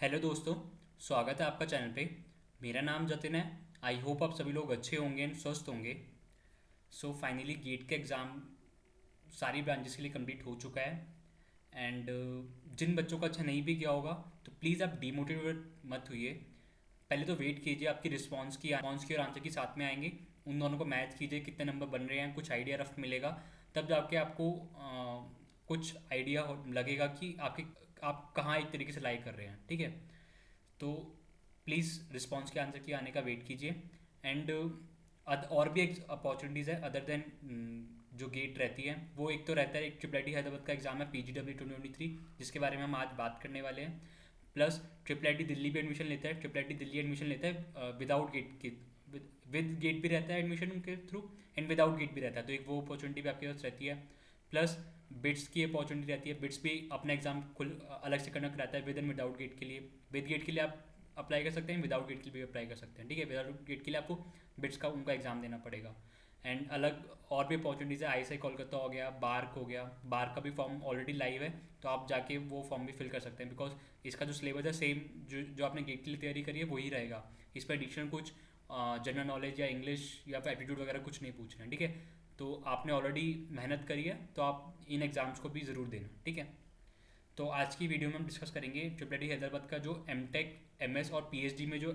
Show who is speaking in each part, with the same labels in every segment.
Speaker 1: Hello दोस्तों, स्वागत है आपका चैनल पे। मेरा नाम जतिन है। आई होप आप सभी लोग अच्छे होंगे एंड स्वस्थ होंगे। सो फाइनली गेट का एग्ज़ाम सारी ब्रांचेस के लिए कंप्लीट हो चुका है। एंड जिन बच्चों का अच्छा नहीं भी किया होगा तो प्लीज़ आप डीमोटिवेट मत होइए। पहले तो वेट कीजिए, आपकी रिस्पॉन्स की और आंसर की साथ में आएंगे। उन दोनों को मैच कीजिए कितने नंबर बन रहे हैं, कुछ आइडिया रफ मिलेगा। तब जाके आपको कुछ आइडिया लगेगा कि आप कहाँ एक तरीके से लाई कर रहे हैं। ठीक है, तो प्लीज़ रिस्पॉन्स के आंसर की आने का वेट कीजिए। एंड और भी एक अपॉर्चुनिटीज़ है अदर देन जो गेट रहती है। वो एक तो रहता है, एक ट्रिपल आई हैदराबाद का एग्जाम है PGW 2023, जिसके बारे में हम आज बात करने वाले हैं। प्लस ट्रिपल आई दिल्ली भी एडमिशन लेता है, ट्रिपल आई दिल्ली एडमिशन लेता है विदाउट गेट के, विद गेट भी रहता है एडमिशन उनके थ्रू, एंड विदाउट गेट भी रहता है। तो एक वो अपॉर्चुनिटी भी आपके पास रहती है। प्लस बिट्स की अपॉर्चुनिटी रहती है। बिट्स भी अपना एग्जाम खुद अलग से कंडक्ट कराता है विद एंड विदाउट गेट के लिए। विद गेट के लिए आप अप्लाई कर सकते हैं, विदाउट गेट के लिए भी अप्लाई कर सकते हैं। ठीक है, विदाउट गेट के लिए आपको बिट्स का उनका एग्ज़ाम देना पड़ेगा। एंड अलग और भी अपॉर्चुनिटीज़ है। ISI कोलकाता हो गया, बार्क हो गया। बार्क का भी फॉर्म ऑलरेडी लाइव है, तो आप जाके वो फॉर्म भी फिल कर सकते हैं। बिकॉज इसका जो सिलेबस है सेम जो आपने गेट के लिए तैयारी करी है वही रहेगा। इस पर एडिशनल कुछ जनरल नॉलेज या इंग्लिश या फिर एप्टीट्यूड वगैरह कुछ नहीं पूछना है। ठीक है, तो आपने ऑलरेडी मेहनत करी है तो आप इन एग्ज़ाम्स को भी ज़रूर देना। ठीक है, तो आज की वीडियो में हम डिस्कस करेंगे ट्रिपल आई हैदराबाद का जो एमटेक, MS और PhD में जो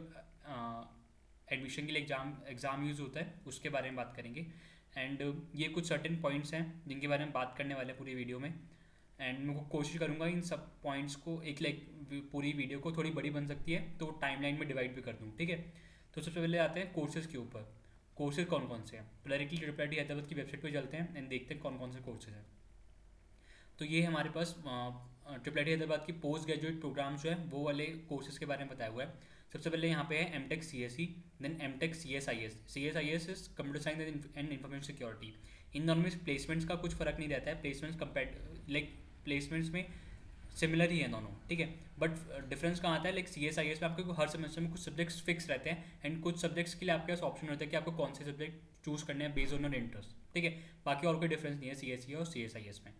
Speaker 1: एडमिशन के लिए एग्ज़ाम यूज़ होता है उसके बारे में बात करेंगे। एंड ये कुछ सर्टेन पॉइंट्स हैं जिनके बारे में बात करने वाले हैं पूरी वीडियो में। एंड मैं कोशिश करूँगा इन सब पॉइंट्स को एक पूरी वीडियो को थोड़ी बड़ी बन सकती है तो टाइमलाइन में डिवाइड भी कर दूँ। ठीक है, तो सबसे पहले आते हैं कोर्सेज़ के ऊपर। कोर्सेज कौन कौन से हैं, तो डायरेक्टली ट्रिपल आई हैदराबाद की वेबसाइट पर चलते हैं एंड देखते हैं कौन कौन से कोर्सेज हैं। तो ये हमारे पास ट्रिपल आई हैदराबाद की पोस्ट ग्रेजुएट प्रोग्राम जो है वो वाले कोर्सेज के बारे में बताया हुआ है। सबसे पहले यहाँ पे है MTech CSE, then MTech CSIS। CSIS is computer science and information security. इन दोनों में प्लेसमेंट्स का कुछ फर्क नहीं रहता है। प्लेसमेंट्स प्लेसमेंट्स में सिमिलर ही है दोनों। ठीक है, बट डिफरेंस कहाँ आता है, CSIS में आपको हर सेमेस्टर में कुछ सब्जेक्ट्स फिक्स रहते हैं एंड कुछ सब्जेक्ट्स के लिए आपके पास ऑप्शन होता है कि आपको कौन से सब्जेक्ट चूज करने हैं बेस्ड ऑन योर इंटरेस्ट। ठीक है, बाकी और कोई डिफरेंस नहीं है CSE और CSIS में।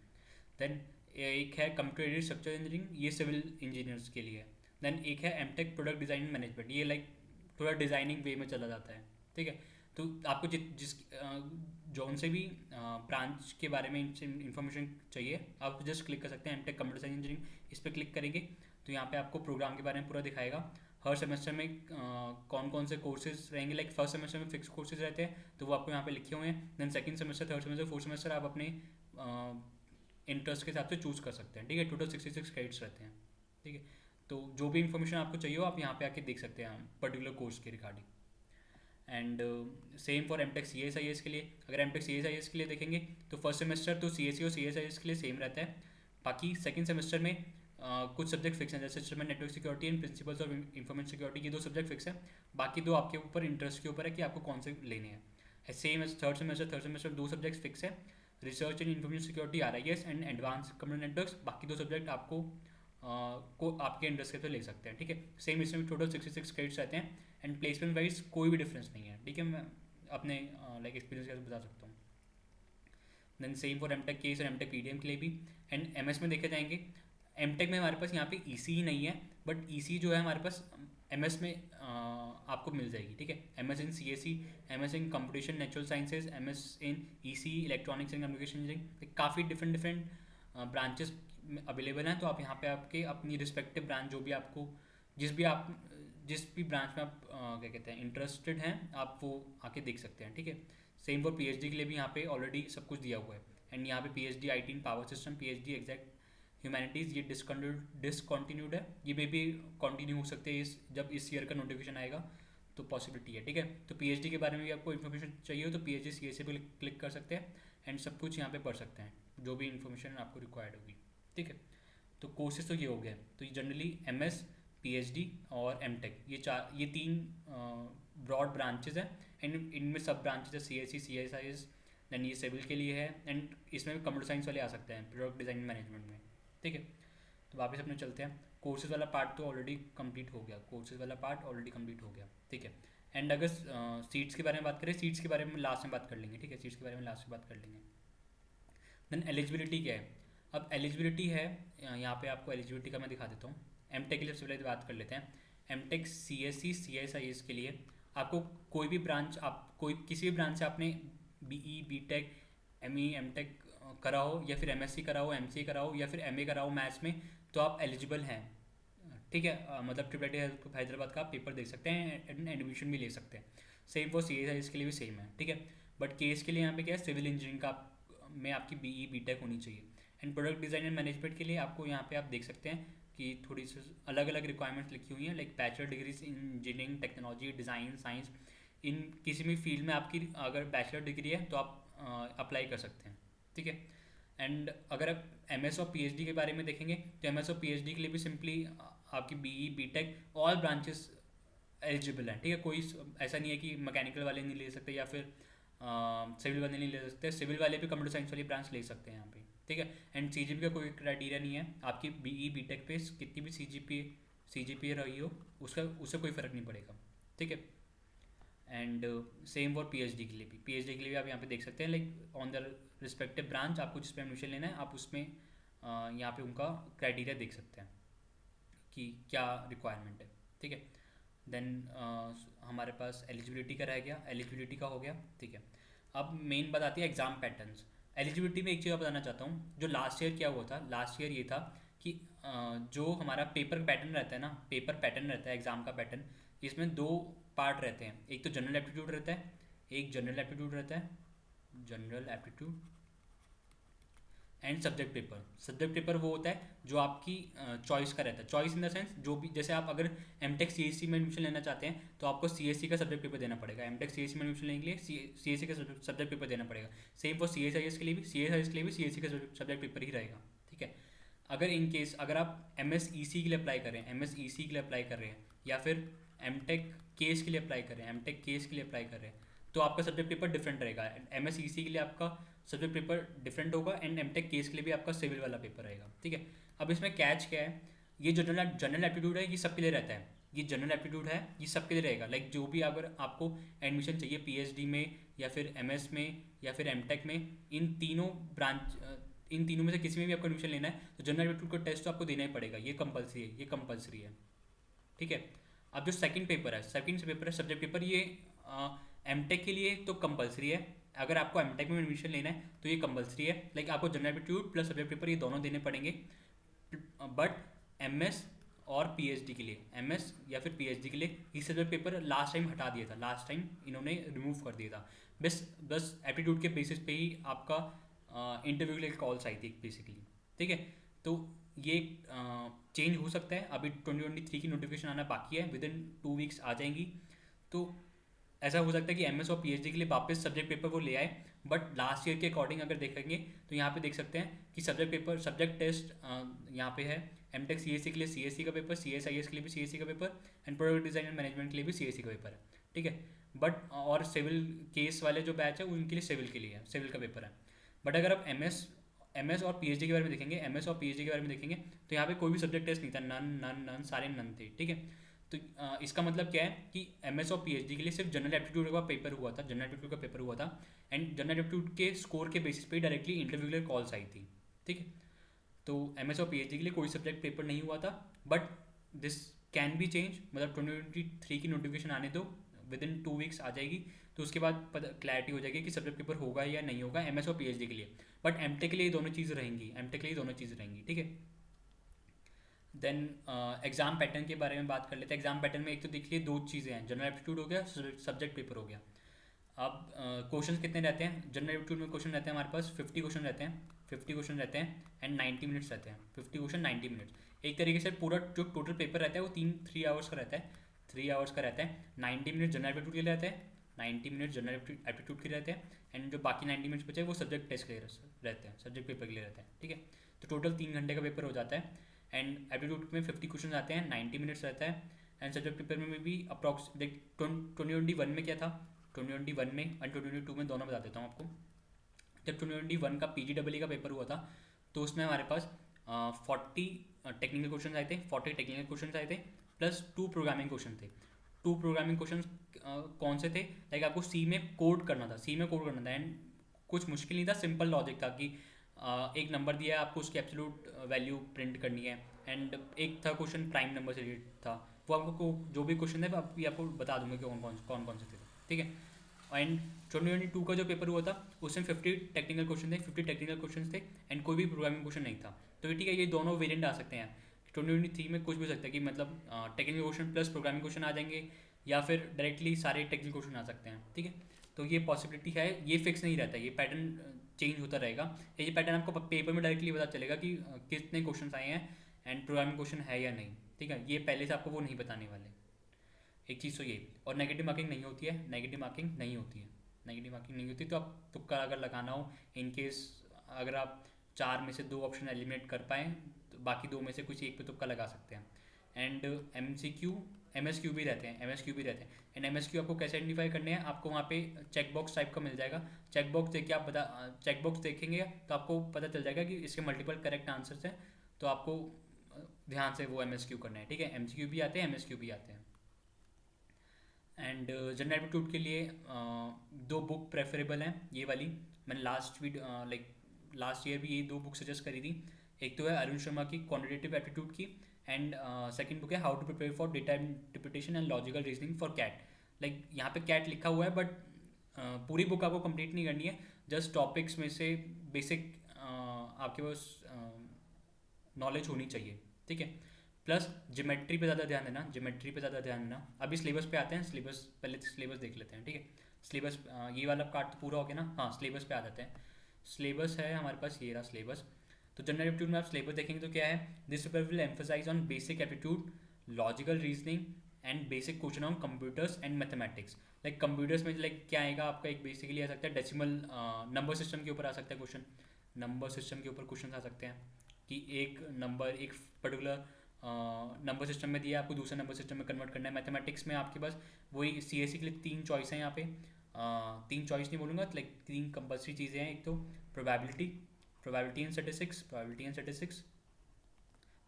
Speaker 1: देन एक है कंप्यूटर एडेड स्ट्रक्चर इंजीनियरिंग, ये सिविल इंजीनियर्स के लिए है। देन एक है MTech प्रोडक्ट डिज़ाइन मैनेजमेंट, ये थोड़ा डिज़ाइनिंग वे में चला जाता है। ठीक है, तो आपको जिस जौन से भी ब्रांच के बारे में इंफॉर्मेशन चाहिए आप जस्ट क्लिक कर सकते हैं MTech कंप्यूटर साइंस इंजीनियरिंग। इस पर क्लिक करेंगे तो यहाँ पे आपको प्रोग्राम के बारे में पूरा दिखाएगा। हर सेमेस्टर में कौन कौन से कोर्सेज रहेंगे। फर्स्ट सेमेस्टर में फिक्स कोर्सेज रहते हैं तो वो आपको यहाँ पे लिखे हुए हैं। Then second semester, third semester, fourth semester आप अपने इंटरेस्ट के हिसाब से चूज़ कर सकते हैं। ठीक है, टोटल 66 क्रेडिट्स रहते हैं। ठीक है, तो जो भी इन्फॉर्मेशन आपको चाहिए हो आप यहाँ पे आके देख सकते हैं पर्टिकुलर कोर्स के regarding. And same for MTech CSIS के लिए। अगर MTech CSIS के लिए देखेंगे तो फर्स्ट सेमेस्टर तो CSE और CSIS के लिए सेम रहता है। बाकी सेकंड सेमेस्टर में कुछ सब्जेक्ट फिक्स हैं, जैसे system and network security and principles of information security, ये दो सब्जेक्ट फिक्स हैं। बाकी दो आपके ऊपर इंटरेस्ट के ऊपर है कि आपको कौन से लेने हैं। सेम एज थर्ड सेमेस्टर दो सब्जेक्ट्स फिक्स है, research and information security RIS and advance computer networks. बाकी दो सब्जेक्ट आपको को आपके इंटरेस्ट के तो ले सकते हैं। ठीक है, सेम इसमें टोटल 66 क्रेडिट्स रहते हैं एंड प्लेसमेंट वाइज कोई भी डिफरेंस नहीं है। ठीक है, मैं अपने एक्सपीरियंस के साथ बता सकता हूँ। Then same for MTech case और MTech PDM के लिए भी। एंड MS में देखे जाएंगे, MTech में हमारे पास यहाँ पे EC ही नहीं है, बट EC जो है हमारे पास MS में आपको मिल जाएगी। ठीक है, MS in CSE, MS in computation natural sciences, MS in EC electronics and communication engineering. काफ़ी डिफरेंट ब्रांचेस अवेलेबल हैं। तो आप यहाँ पे आपके अपनी रिस्पेक्टिव ब्रांच जो भी आपको जिस भी ब्रांच में आप क्या कहते हैं इंटरेस्टेड हैं आप वो आके देख सकते हैं। ठीक है, सेम फॉर PhD के लिए भी यहाँ पे ऑलरेडी सब कुछ दिया हुआ है। एंड यहाँ पे PhD IT in power system, PhD exact humanities, ये डिसकंटिन्यूड है। ये भी कंटिन्यू हो सकते हैं जब इस ईयर का नोटिफिकेशन आएगा तो पॉसिबिलिटी है। ठीक है, तो PhD के बारे में भी आपको इन्फॉर्मेशन चाहिए हो तो PhD CSE पे क्लिक कर सकते हैं एंड सब कुछ यहाँ पे पढ़ सकते हैं जो भी इन्फॉर्मेशन आपको रिक्वायर्ड होगी। ठीक है, तो कोर्सेज तो ये हो गए। तो ये जनरली MS, PhD और MTech, ये तीन ब्रॉड ब्रांचेज हैं। एंड इनमें सब ब्रांचेज है CSE, CSIS। देन ये सिविल के लिए है एंड इसमें भी कंप्यूटर साइंस वाले आ सकते हैं प्रोडक्ट डिज़ाइन मैनेजमेंट में। ठीक है, तो वापस अपने चलते हैं। कोर्सेज वाला पार्ट तो ऑलरेडी कंप्लीट हो गया, ठीक है। एंड अगर सीट्स के बारे में बात करें, सीट्स के बारे में लास्ट में बात कर लेंगे। ठीक है, सीट्स के बारे में लास्ट में बात कर लेंगे। देन एलिजिबिलिटी क्या है। अब एलिजिबिलिटी है, यहाँ पे आपको एलिजिबिलिटी का मैं दिखा देता हूँ। एम टेक के लिए सबसे पहले बात कर लेते हैं। M tech C S C C S I S के लिए आपको कोई भी ब्रांच, आप कोई किसी भी ब्रांच से आपने B E B tech M E M tech करा हो, या फिर एम एस सी करा हो, एम सी करा हो, या फिर एम ए करा हो मैथ्स में, तो आप एलिजिबल हैं। ठीक है, मतलब ट्रिपल आई हैदराबाद का आप पेपर दे सकते हैं एंड एडमिशन भी ले सकते हैं। सेम वो सी एस आई एस के लिए भी सेम है। ठीक है, बट केस के लिए यहाँ पे क्या है, सिविल इंजीनियरिंग का में आपकी बी ई बी टेक होनी चाहिए। And product design and management के लिए आपको यहाँ पे आप देख सकते हैं कि थोड़ी सी अलग अलग रिक्वायरमेंट्स लिखी हुई हैं, like bachelor degrees in engineering, technology, design, science. इन किसी भी फील्ड में आपकी अगर बैचलर डिग्री है तो आप अप्लाई कर सकते हैं। ठीक है, एंड अगर आप एम एस और पी एच डी के बारे में देखेंगे तो एम एस और पी एच डी के लिए भी सिंपली आपकी B E B tech all branches eligible हैं। ठीक है, कोई ऐसा नहीं है कि मैकेनिकल वाले नहीं ले सकते या फिर सिविल वाले नहीं ले सकते, सिविल वाले भी कंप्यूटर साइंस वाली ब्रांच ले सकते हैं यहाँ पे। ठीक है, एंड सी जी पी का कोई क्राइटेरिया नहीं है, आपकी बी ई बी टेक पे कितनी भी सी जी पी रही हो उसका उससे कोई फ़र्क नहीं पड़ेगा। ठीक है, and same for P H D के लिए भी, पी एच डी के लिए भी आप यहाँ पे देख सकते हैं, like on the respective branch आपको जिस पे एडमिशन लेना है आप उसमें यहाँ पे उनका क्राइटेरिया देख सकते हैं कि क्या रिक्वायरमेंट है। ठीक है, देन हमारे पास एलिजिबिलिटी का रह गया, एलिजिबिलिटी का हो गया। ठीक है, अब मेन बात आती है एग्ज़ाम पैटर्न्स। एलिजिबिलिटी में एक चीज़ बताना चाहता हूँ, जो लास्ट ईयर क्या हुआ था, लास्ट ईयर ये था कि जो हमारा पेपर पैटर्न रहता है ना, पेपर पैटर्न रहता है एग्ज़ाम का पैटर्न, इसमें दो पार्ट रहते हैं। एक तो जनरल एप्टीट्यूड रहता है, एक जनरल एप्टीट्यूड रहता है, general aptitude and subject paper. Subject paper वो होता है जो आपकी चॉइस का रहता है, चॉइस इन द सेंस जो भी, जैसे आप अगर M tech C S C में एडमिशन लेना चाहते हैं तो आपको सी एस सी का सब्जेक्ट पेपर देना पड़ेगा। M tech C S C में एडमिशन लेने के लिए सी एस सी का सब्जेक्ट पेपर देना पड़ेगा। Same for C S I S के लिए भी, सी एस आई एस के लिए भी सी एस सी का सब्जेक्ट पेपर ही रहेगा। ठीक है, अगर इन केस अगर आप एम एस ई सी के लिए अप्लाई कर रहे हैं, एम एस ई सी के लिए अप्लाई कर रहे हैं, या फिर एम टेक केस के लिए अप्लाई कर रहे हैं, एम टेक केस के लिए अप्लाई कर रहे हैं, तो आपका सब्जेक्ट पेपर डिफरेंट रहेगा। एम एस ई सी के लिए आपका सब्जेक्ट पेपर डिफरेंट होगा एंड एम टेक केस के लिए भी आपका सिविल वाला पेपर रहेगा। ठीक है, अब इसमें कैच क्या है, ये जनरल एप्टीट्यूड है, ये सबके लिए रहता है, ये जनरल एप्टीट्यूड है, ये सबके लिए रहेगा। लाइक जो भी अगर आपको एडमिशन चाहिए पीएचडी में या फिर एमएस में या फिर एमटेक में, इन तीनों में से किसी में भी आपको एडमिशन लेना है तो जनरल एप्टीट्यूड का टेस्ट तो आपको देना ही पड़ेगा, ये कंपलसरी है। ठीक है, अब जो सेकंड पेपर है सब्जेक्ट पेपर, ये एमटेक के लिए तो कंपलसरी है। अगर आपको एमटेक में एडमिशन लेना है तो ये कंपलसरी है, लाइक आपको general aptitude plus subject paper ये दोनों देने पड़ेंगे। बट एमएस और पीएचडी के लिए, एमएस या फिर पीएचडी के लिए ये सब्जेक्ट पेपर लास्ट टाइम हटा दिया था, लास्ट टाइम इन्होंने रिमूव कर दिया था। बस एप्टीट्यूड के बेसिस पे ही आपका इंटरव्यू के लिए कॉल्स आई थी बेसिकली। ठीक है, तो ये चेंज हो सकता है, अभी 2023 की नोटिफिकेशन आना बाकी है, विद इन 2 वीक्स आ जाएंगी। तो ऐसा हो सकता है कि एमएस और पीएचडी के लिए वापस सब्जेक्ट पेपर वो ले आए, बट लास्ट ईयर के अकॉर्डिंग अगर देखेंगे तो यहाँ पे देख सकते हैं कि सब्जेक्ट टेस्ट यहाँ पे है। एमटेक सीएससी के लिए सीएससी का पेपर, सीएसआईएस के लिए भी सीएससी का paper, and product design and management के लिए भी सीएससी का पेपर है। ठीक है, बट और सिविल केस वाले जो बैच है उनके लिए सिविल का पेपर है। बट अगर आप एमएस और पीएचडी के बारे में देखेंगे, तो यहाँ पे कोई भी सब्जेक्ट टेस्ट नहीं था, नन सारे नन थे। ठीक है, तो इसका मतलब क्या है कि एमएस और पीएचडी के लिए सिर्फ जनरल एप्टीट्यूड का पेपर हुआ था, एंड जनरल एप्टीट्यूड के स्कोर के बेसिस पे डायरेक्टली इंटरव्यू के लिए कॉल्स आई थी। ठीक है, तो एमएस और पीएचडी के लिए कोई सब्जेक्ट पेपर नहीं हुआ था, but this can be change, मतलब 2023 की नोटिफिकेशन आने दो, विद इन 2 वीक्स आ जाएगी, तो उसके बाद क्लैरिटी हो जाएगी कि सब्जेक्ट पेपर होगा या नहीं होगा एमएस और पीएचडी के लिए। बट एमटेक के लिए दोनों चीज़ रहेंगी। ठीक है, देन एग्ज़ाम पैटर्न के बारे में बात कर लेते हैं। एग्जाम पैटर्न में एक तो देखिए 2 चीज़ें हैं, जनरल एप्टीट्यूड हो गया, सब्जेक्ट पेपर हो गया। अब क्वेश्चन कितने रहते हैं, जनरल एप्टीट्यूड में क्वेश्चन रहते हैं हमारे पास 50 क्वेश्चन रहते हैं एंड 90 मिनट्स रहते हैं। 50 क्वेश्चन 90 मिनट्स, एक तरीके से पूरा जो टोटल पेपर रहता है वो 3 आवर्स का रहता है, 3 आवर्स का रहता है। 90 मिनट जनरल एप्टीट्यूड के लिए रहते हैं, 90 मिनट जनरल एप्टीट्यूड के रहते हैं, एंड जो बाकी 90 मिनट्स बचे वो सब्जेक्ट टेस्ट के लिए रहते हैं, सब्जेक्ट पेपर के लिए रहते हैं। ठीक है, तो टोटल 3 घंटे का पेपर हो जाता है, एंड एप्टीट्यूड में 50 क्वेश्चन आते हैं, 90 मिनट्स रहता है, एंड सब्जेक्ट पेपर में भी अप्रॉक्स 2021 में क्या था, 2021 में एंड 2022 में दोनों बता देता हूँ आपको। जब 2021 का पीजीडब्ल्यूई का पेपर हुआ था तो उसमें हमारे पास 40 टेक्निकल क्वेश्चन आए थे प्लस 2 प्रोग्रामिंग क्वेश्चन थे। 2 प्रोग्रामिंग क्वेश्चन कौन से थे, लाइक आपको सी में कोड करना था, एंड कुछ मुश्किल नहीं था, सिंपल लॉजिक था कि एक नंबर दिया है आपको, उसकी एब्सोल्यूट वैल्यू प्रिंट करनी है, एंड एक था क्वेश्चन प्राइम नंबर से रिलेटेड था, वो आपको जो भी क्वेश्चन है आप ये आपको बता दूंगा कि कौन कौन से थे, ठीक है। एंड 2022 का जो पेपर हुआ था उसमें 50 टेक्निकल क्वेश्चन थे, 50 टेक्निकल क्वेश्चन थे एंड कोई भी प्रोग्रामिंग क्वेश्चन नहीं था। तो ये ठीक है, ये दोनों वेरिएंट आ सकते हैं। 2023 में कुछ भी हो सकता है कि मतलब technical question plus programming question आ जाएंगे, या फिर डायरेक्टली सारे टेक्निकल क्वेश्चन आ सकते हैं, ठीक है। तो ये पॉसिबिलिटी है, ये फिक्स नहीं रहता, ये पैटर्न चेंज होता रहेगा। ये पैटर्न आपको पेपर में डायरेक्टली पता चलेगा कि कितने क्वेश्चन आए हैं एंड प्रोग्रामिंग क्वेश्चन है या नहीं, ठीक है। ये पहले से आपको वो नहीं बताने वाले। एक चीज़ तो ये, और नेगेटिव मार्किंग नहीं होती है, नेगेटिव मार्किंग नहीं होती है, नेगेटिव मार्किंग नहीं होती। तो आप तुक्का अगर लगाना हो, इन केस अगर आप 4 में से 2 ऑप्शन एलिमिनेट कर पाएँ तो बाकी 2 में से कुछ एक पे तुक्का लगा सकते हैं। एंड MCQ MSQ भी रहते हैं, MSQ भी रहते हैं। एंड MSQ आपको कैसे आइडेंटिफाई करने हैं, आपको वहाँ पे चेक बॉक्स टाइप का मिल जाएगा। चेक बॉक्स देख के आप बता, चेक बॉक्स देखेंगे तो आपको पता चल जाएगा कि इसके मल्टीपल करेक्ट आंसर्स हैं। तो आपको ध्यान से वो MSQ करना है, ठीक है। MCQ भी आते हैं, MSQ भी आते हैं। एंड जनरल एप्टीट्यूड के लिए 2 बुक प्रेफरेबल हैं, ये वाली मैंने लास्ट ईयर भी ये 2 बुक सजेस्ट करी थी। एक तो है अरुण शर्मा की क्वान्टिटेटिव एप्टीट्यूड की, एंड सेकंड बुक है how to prepare for data interpretation and logical reasoning for CAT. Like यहाँ पे कैट लिखा हुआ है बट पूरी बुक आपको कंप्लीट नहीं करनी है, जस्ट टॉपिक्स में से बेसिक आपके पास नॉलेज होनी चाहिए, ठीक है। प्लस ज्योमेट्री पे ज़्यादा ध्यान देना, ज्योमेट्री पे ज़्यादा ध्यान देना। अभी सिलेबस पे आते हैं, सिलेबस पहले सिलेबस देख लेते हैं, ठीक है। सिलेबस ये वाला पार्ट तो पूरा हो गया ना, हाँ सिलेबस पे आ जाते हैं। सिलेबस है हमारे पास, ये रहा सिलेबस। तो जनरल एप्टीट्यूड में आप सिलेबस देखेंगे तो क्या है, this paper will emphasize on basic aptitude, logical reasoning and basic question on computers and mathematics. Like computers में लाइक क्या आएगा आपका, एक बेसिकली आ सकता है डेसिमल नंबर सिस्टम के ऊपर आ सकता है क्वेश्चन, नंबर सिस्टम के ऊपर क्वेश्चन आ सकते हैं कि एक नंबर एक पर्टिकुलर नंबर सिस्टम में दिया, आपको दूसरे नंबर सिस्टम में कन्वर्ट करना है। मैथमेटिक्स में आपके पास वही CSE के लिए 3 चॉइस हैं यहाँ पे, 3 चॉइस नहीं बोलूँगा, लाइक 3 कंपल्सरी चीज़ें हैं। एक तो probability, probability and statistics, probability and statistics,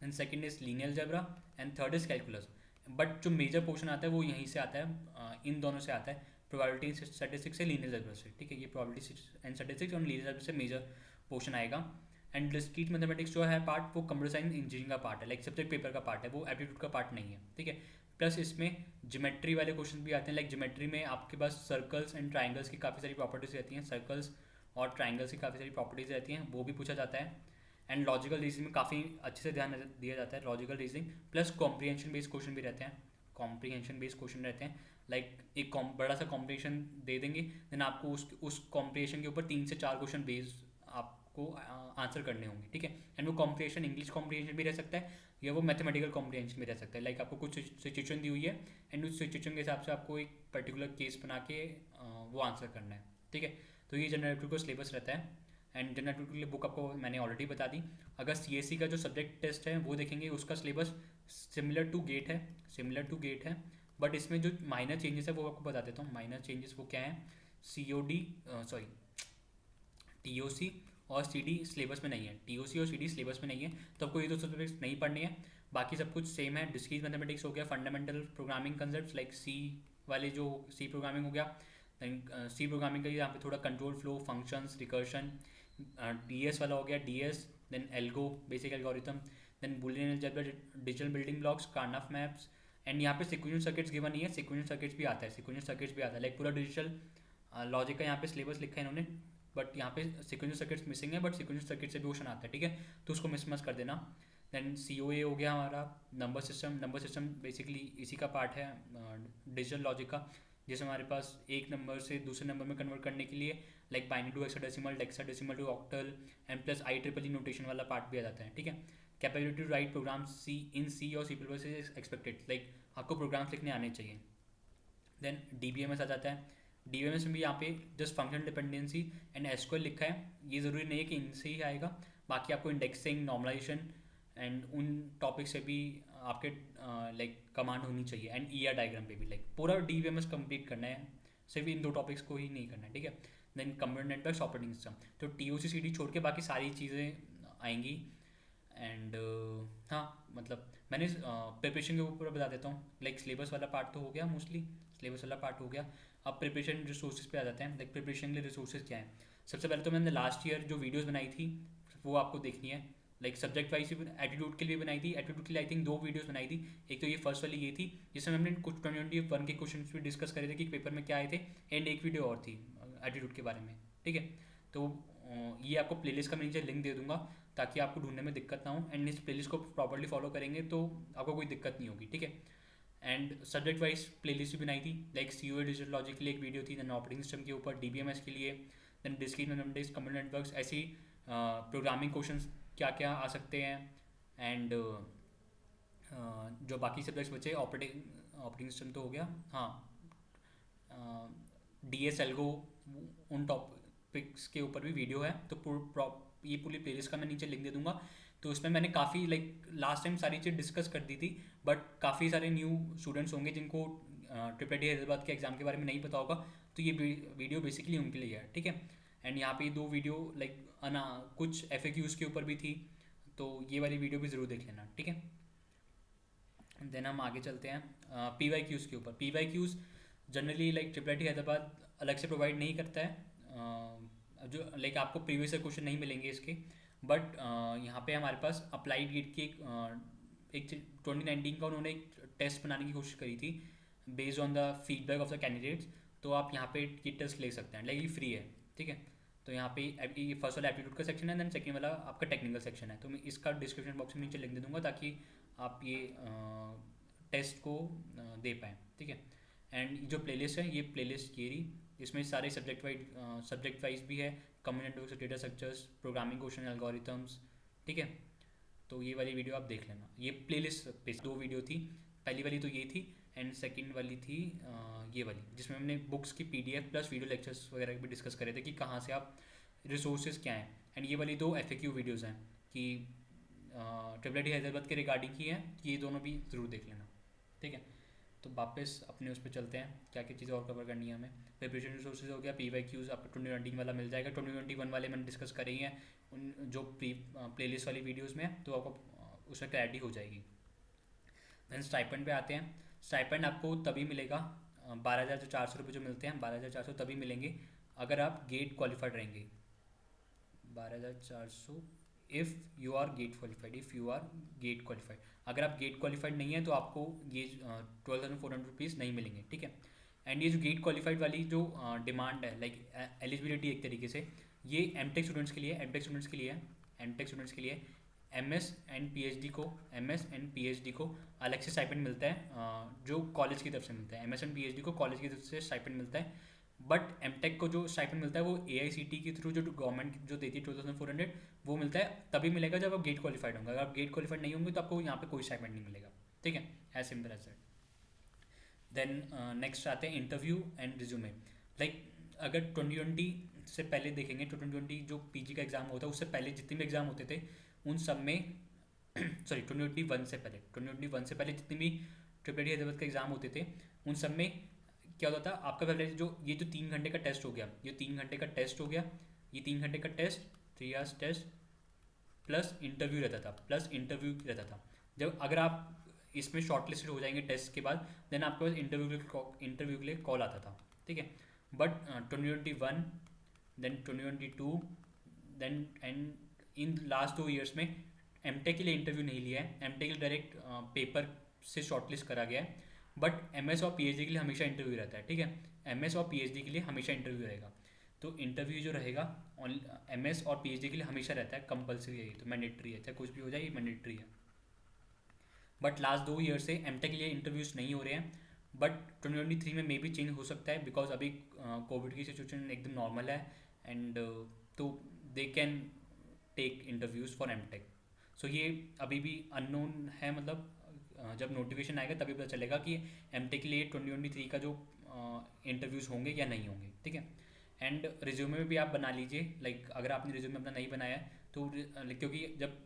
Speaker 1: then second is linear algebra and third is calculus. But जो मेजर पोर्शन आता है वो यहीं से आता है, इन दोनों से आता है, प्रोबेबिलिटी एंड स्टैटिस्टिक्स से, लीनियर अलजेब्रा से, ठीक है। ये प्रोबेबिलिटी एंड स्टैटिस्टिक्स और लीनियर अलजेब्रा से मेजर पोर्शन आएगा। एंड डिस्क्रीट मैथमेटिक्स जो है पार्ट, वो कंप्यूटर साइंस इंजीनियरिंग का पार्ट है, लाइक सब्जेक्ट पेपर का पार्ट है, वो एप्टीट्यूड का पार्ट नहीं है, ठीक है। प्लस इसमें ज्योमेट्री वाले क्वेश्चन भी आते हैं, लाइक ज्योमेट्री में आपके पास सर्कल्स एंड ट्राइंगल्स की काफ़ी सारी प्रॉपर्टीज रहती हैं, सर्कल्स और ट्राइंगल्स की काफ़ी सारी प्रॉपर्टीज रहती हैं, वो भी पूछा जाता है। एंड लॉजिकल रीजनिंग में काफ़ी अच्छे से ध्यान दिया जाता है, logical reasoning plus comprehension based question भी रहते हैं, कॉम्प्रीहेंशन बेस्ड क्वेश्चन रहते हैं। लाइक एक बड़ा सा कॉम्प्रीहेंशन दे देंगे, देन आपको उस कॉम्प्रीहेंशन के ऊपर 3 से 4 क्वेश्चन बेस्ड आपको आंसर करने होंगे, ठीक है। एंड वो कॉम्प्रीहेंशन इंग्लिश कॉम्प्रीहेंशन भी रह सकता है या वो मैथमेटिकल कॉम्प्रीहेंशन भी रह सकता है। लाइक आपको कुछ सिचुएशन दी हुई है एंड उस सिचुएशन के हिसाब से आपको एक पर्टिकुलर केस बना के वो आंसर करना है, ठीक है। तो ये जनरल एप्टीट्यूड का सिलेबस रहता है। एंड जनरल एप्टीट्यूड के लिए बुक आपको मैंने ऑलरेडी बता दी। अगर CSE का जो सब्जेक्ट टेस्ट है वो देखेंगे, उसका सिलेबस सिमिलर टू गेट है, सिमिलर टू गेट है, बट इसमें जो माइनर चेंजेस है वो आपको बता देता हूँ। माइनर चेंजेस वो क्या है, TOC और CD सिलेबस में नहीं है, TOC और CD सिलेबस में नहीं है, तो आपको ये 2 सब्जेक्ट्स नहीं पढ़ने हैं, बाकी सब कुछ सेम है। डिस्क्रीट मैथमेटिक्स हो गया, fundamental programming concepts like C वाले जो C प्रोग्रामिंग हो गया, देन C प्रोग्रामिंग का यहाँ पे थोड़ा control flow, functions, recursion, DS वाला हो गया, DS, then algo, basic algorithm, then boolean algebra, digital building blocks, karnaugh maps. And यहाँ पे सीक्वेंशियल सर्किट्स गिवन नहीं है, सीक्वेंशियल सर्किट्स भी आता है, सीक्वेंशियल सर्किट्स भी आता है, लाइक पूरा डिजिटल लॉजिक का यहाँ पे सिलेबस लिखा है इन्होंने, बट यहाँ पे सीक्वेंशियल सर्किट्स मिसिंग है, बट सीक्वेंशियल सर्किट से भी क्वेश्चन आता है, ठीक है। तो उसको मिस कर देना। देन COA हो गया हमारा, number system, number system basically इसी का पार्ट है डिजिटल लॉजिक का, जैसे हमारे पास एक नंबर से दूसरे नंबर में कन्वर्ट करने के लिए like binary to hexadecimal, hexadecimal to octal and plus IEEE notation वाला पार्ट भी आ जाता है, ठीक है। Capability to write program in C और C++ इज एक्सपेक्टेड, लाइक आपको प्रोग्राम्स लिखने आने चाहिए। देन DBMS आ जाता है, DBMS में भी यहाँ पे just function dependency and SQL लिखा है, ये ज़रूरी नहीं है कि इनसे ही आएगा, बाकी आपको इंडेक्सिंग, नॉर्मलाइजेशन एंड उन टॉपिक से भी आपके लाइक कमांड होनी चाहिए। एंड ER डायग्राम पे भी लाइक पूरा DBMS कंप्लीट करना है, सिर्फ इन 2 टॉपिक्स को ही नहीं करना है, ठीक है। Then computer network operating system, तो TOC CD छोड़ के बाकी सारी चीज़ें आएंगी। एंड हाँ मतलब मैंने प्रिपरेशन के ऊपर बता देता हूँ, लाइक सिलेबस वाला पार्ट तो हो गया, मोस्टली सिलेबस वाला पार्ट हो गया। अब प्रिपरेशन रिसोर्सेज पे आ जाते हैं, लाइक प्रिपरेशन के लिए रिसोर्सेज क्या है। सबसे पहले तो मैंने लास्ट ईयर जो वीडियोस बनाई थी वो आपको देखनी है, लाइक सब्जेक्ट वाइज एटीट्यूड के लिए बनाई थी। एटीट्यूड के लिए आई थिंक 2 वीडियोस बनाई थी। एक तो ये फर्स्ट वाली ये थी जिसमें हमने कुछ 2021 के क्वेश्चन भी डिस्कस करे थे कि पेपर में क्या आए थे, एंड एक वीडियो और थी एटीट्यूड के बारे में, ठीक है। तो ये आपको प्लेलिस्ट का मैं नीचे लिंक दे दूंगा ताकि आपको ढूंढने में दिक्कत ना हो, एंड इस प्लेलिस्ट को प्रॉपर्ली फॉलो करेंगे तो आपको कोई दिक्कत नहीं होगी, ठीक है। एंड सब्जेक्ट वाइज प्लेलिस्ट भी बनाई थी, लाइक सीओए डिजिटल लॉजिक के लिए एक वीडियो थी, देन ऑपरेटिंग सिस्टम के ऊपर, डीबीएमएस के लिए, then discrete mathematics, computer networks, ऐसी प्रोग्रामिंग क्वेश्चंस क्या क्या आ सकते हैं, एंड जो बाकी सब्जेक्ट्स बचे, ऑपरेटिंग सिस्टम तो हो गया, हाँ, डी एस एल्गो, उन टॉपिक्स के ऊपर भी वीडियो है। तो ये पूरी प्लेलिस्ट का मैं नीचे लिंक दे दूंगा। तो उसमें मैंने काफ़ी लाइक लास्ट टाइम सारी चीज़ डिस्कस कर दी थी, बट काफ़ी सारे न्यू स्टूडेंट्स होंगे जिनको ट्रिपल डी हैदराबाद के एग्ज़ाम के बारे में नहीं पता होगा, तो ये वीडियो बेसिकली उनके लिए है, ठीक है। एंड यहाँ पे 2 वीडियो लाइक कुछ FAQs के ऊपर भी थी, तो ये वाली वीडियो भी ज़रूर देख लेना, ठीक है। देन हम आगे चलते हैं PYQs के ऊपर। PYQs generally like triple T Hyderabad अलग से प्रोवाइड नहीं करता है, जो लाइक आपको प्रीवियस क्वेश्चन नहीं मिलेंगे इसके, बट यहाँ पे हमारे पास अप्लाइड गेट की एक 2019 का उन्होंने एक टेस्ट बनाने की कोशिश करी थी based on the feedback of the candidates. तो आप यहाँ पे ये टेस्ट ले सकते हैं, लाइक ये फ्री है, ठीक है। तो यहाँ पे ये फर्स्ट वाला एप्टीट्यूड का सेक्शन है, देन सेकंड वाला आपका टेक्निकल सेक्शन है। तो मैं इसका डिस्क्रिप्शन बॉक्स में नीचे लिंक दे दूँगा ताकि आप ये टेस्ट को दे पाएँ, ठीक है। एंड जो प्लेलिस्ट है, ये प्लेलिस्ट ये रही, इसमें सारे सब्जेक्ट वाइज भी है, computer network, data structures, programming question, algorithms, ठीक है। तो ये वाली वीडियो आप देख लेना। ये प्लेलिस्ट पे 2 वीडियो थी, पहली वाली तो ये थी, एंड सेकंड वाली थी ये वाली जिसमें हमने बुक्स की PDF प्लस वीडियो लेक्चर्स वगैरह भी डिस्कस करे थे कि कहाँ से आप रिसोर्सेज क्या हैं। एंड ये वाली 2 FAQ वीडियोज़ हैं कि ट्रिपल टी हैदराबाद के रिगार्डिंग की हैं, ये दोनों भी ज़रूर देख लेना, ठीक है। तो वापस अपने उस पर चलते हैं, क्या क्या चीज़ें और कवर करनी है हमें। प्रिपरेशन रिसोर्सेज हो गया, PYQs आपको 2020 वाला मिल जाएगा, 2021 वाले मैंने डिस्कस करे ही हैं उन जो प्लेलिस्ट वाली वीडियोस में, तो आपको उसमें क्लैरिटी हो जाएगी। देन स्टाइपेंड पे आते हैं। स्टाइपेंड आपको तभी मिलेगा 12,400 रुपये जो मिलते हैं, 12,400 तभी मिलेंगे अगर आप गेट क्वालिफाइड रहेंगे। 12,400 if you are GATE qualified, if you are GATE qualified. अगर आप गेट क्वालिफाइड नहीं है तो आपको ये 12,400 रुपीज़ नहीं मिलेंगे, ठीक है। एंड ये जो गेट क्वालिफाइड वाली जो डिमांड है, लाइक एलिजिबिलिटी एक तरीके से, ये एमटेक स्टूडेंट्स के लिए, एमटेक स्टूडेंट्स के लिए, एमटेक स्टूडेंट्स के लिए MS एंड PhD को, MS एंड PhD को अलग से स्टाइपेंड मिलता है, जो कॉलेज की तरफ से मिलता है। MS एंड PhD को कॉलेज की तरफ से स्टाइपेंड मिलता है, बट एमटेक को जो स्टाइपेंड मिलता है वो AICT के थ्रू जो गवर्नमेंट जो देती है 2,400, वो मिलता है तभी मिलेगा जब आप गेट क्वालिफाइड होंगे। अगर आप गेट क्वालिफाइड नहीं होंगे तो आपको यहाँ पे कोई स्टाइपेंड नहीं मिलेगा, ठीक है। As simple as that. Then next आते हैं इंटरव्यू एंड रिज्यूमे। लाइक अगर 2020 से पहले देखेंगे, 2020 जो PG का एग्ज़ाम होता है उससे पहले जितने भी एग्ज़ाम होते थे उन सब में सॉरी 2021 से पहले, 2021 से पहले जितने भी ट्रिपल टी हैदराबाद के एग्ज़ाम होते थे उन सब में क्या होता था, आपका पहले जो ये जो 3 घंटे का टेस्ट हो गया, ये 3 घंटे का टेस्ट हो गया, ये 3 घंटे का test, 3 hours test plus interview रहता था। जब अगर आप इसमें शॉर्ट लिस्टेड हो जाएंगे टेस्ट के बाद, देन आपके पास इंटरव्यू के लिए कॉल आता था, ठीक है। But 2021 then 2022 then and in last 2 years में एमटेक के लिए इंटरव्यू नहीं लिया है, एमटेक के लिए डायरेक्ट पेपर से शॉर्टलिस्ट करा गया है। बट MS और PhD के लिए हमेशा इंटरव्यू रहता है, ठीक है। MS और PhD के लिए हमेशा इंटरव्यू रहेगा। तो इंटरव्यू जो रहेगा MS और PhD के लिए हमेशा रहता है, कंपलसरी है, तो मैंडेटरी है, चाहे कुछ भी हो जाए ये मैंडेटरी है। बट लास्ट 2 ईयर से एमटेक के लिए इंटरव्यूज़ नहीं हो रहे हैं, बट 2023 में मे भी चेंज हो सकता है बिकॉज अभी कोविड की सिचुएशन एकदम नॉर्मल है, एंड तो they can take interviews for MTech. So ये अभी भी अननोन है, मतलब जब नोटिफिकेशन आएगा तभी पता चलेगा कि एमटेक के लिए 2023 का जो इंटरव्यूज़ होंगे या नहीं होंगे, ठीक है। एंड रिज्यूमे में भी आप बना लीजिए, लाइक अगर आपने रिज्यूमे अपना नहीं बनाया है तो क्योंकि जब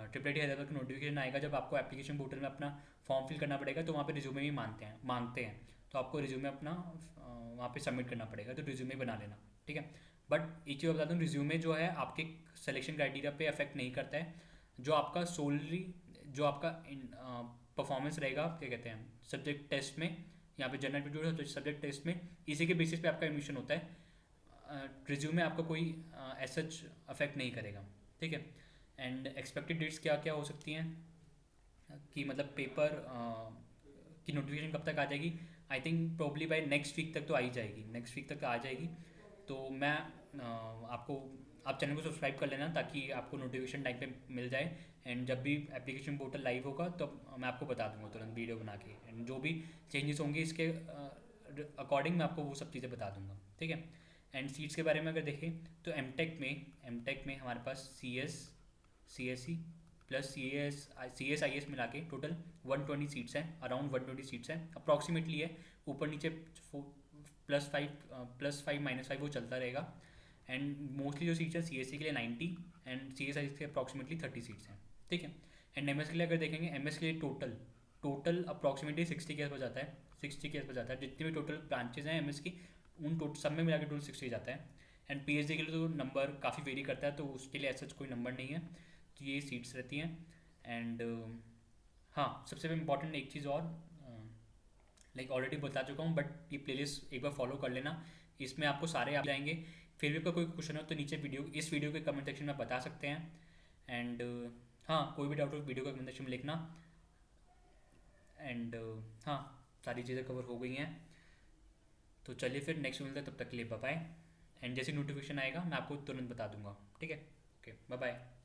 Speaker 1: ट्रिपल टी हैदराबाद का नोटिफिकेशन आएगा, जब आपको एप्लीकेशन पोर्टल में अपना फॉर्म फिल करना पड़ेगा तो वहाँ पे रिज्यूमे भी मांगते हैं, तो आपको रिज्यूमे अपना वहाँ पे सबमिट करना पड़ेगा, तो रिज्यूमे बना लेना, ठीक है। बट एक चीज़ बता दूँ, रिज्यूमे जो है आपके सिलेक्शन क्राइटेरिया पे अफेक्ट नहीं करता है। जो आपका सोलली जो आपका परफॉर्मेंस रहेगा, क्या कहते हैं, सब्जेक्ट टेस्ट में, यहाँ पे जनरल एप्टीट्यूड सब्जेक्ट टेस्ट में, इसी के बेसिस पे आपका एडमिशन होता है। रिज्यूमे आपका कोई सच अफेक्ट नहीं करेगा, ठीक है। एंड एक्सपेक्टेड डेट्स क्या क्या हो सकती हैं कि मतलब पेपर की नोटिफिकेशन कब तक आ जाएगी। I think probably by next week तक तो आ ही जाएगी, नेक्स्ट वीक तक आ जाएगी। तो मैं आपको, आप चैनल को सब्सक्राइब कर लेना ताकि आपको नोटिफिकेशन टाइम पे मिल जाए। एंड जब भी एप्लीकेशन पोर्टल लाइव होगा तो मैं आपको बता दूंगा तुरंत वीडियो बना के, एंड जो भी चेंजेस होंगे इसके अकॉर्डिंग मैं आपको वो सब चीज़ें बता दूंगा, ठीक है। एंड सीट्स के बारे में अगर देखें तो एम टेक में हमारे पास CSC प्लस CS IS मिला के टोटल 120 सीट्स हैं, अराउंड 120 सीट्स हैं अप्रॉक्सीमेटली है। ऊपर नीचे +5 -5 वो चलता रहेगा। एंड मोस्टली जो सीट्स हैं CSC के लिए 90 एंड CSI के अप्रॉक्सीमेटली 30 सीट्स हैं, ठीक है। एंड MS के लिए अगर देखेंगे, MS के लिए टोटल टोटल अप्रॉक्सीमेटली 60 के आसपास जाता है, 60 के आसपास जाता है। जितनी भी टोटल ब्रांचेज हैं MS की उन टोटल सब में मिला के टोटल 60 जाता है। एंड PhD के लिए तो नंबर काफ़ी वेरी करता है, तो उसके लिए ऐसा कोई नंबर नहीं है। तो ये सीट्स रहती हैं। एंड हाँ, सबसे इम्पॉर्टेंट एक चीज़ और, लाइक ऑलरेडी बता चुका हूँ बट ये प्लेलिस्ट एक बार फॉलो कर लेना, इसमें आपको सारे आ जाएंगे। फिर भी आपका कोई क्वेश्चन हो तो नीचे इस वीडियो के कमेंट सेक्शन में बता सकते हैं। एंड हाँ, कोई भी डाउट हो वीडियो के कमेंट सेक्शन में लिखना। एंड हाँ, सारी चीज़ें कवर हो गई हैं। तो चलिए फिर नेक्स्ट मिलते हैं, तब तक के लिए बाय बाय। एंड जैसे नोटिफिकेशन आएगा मैं आपको तुरंत बता दूंगा, ठीक है। Okay, bye bye.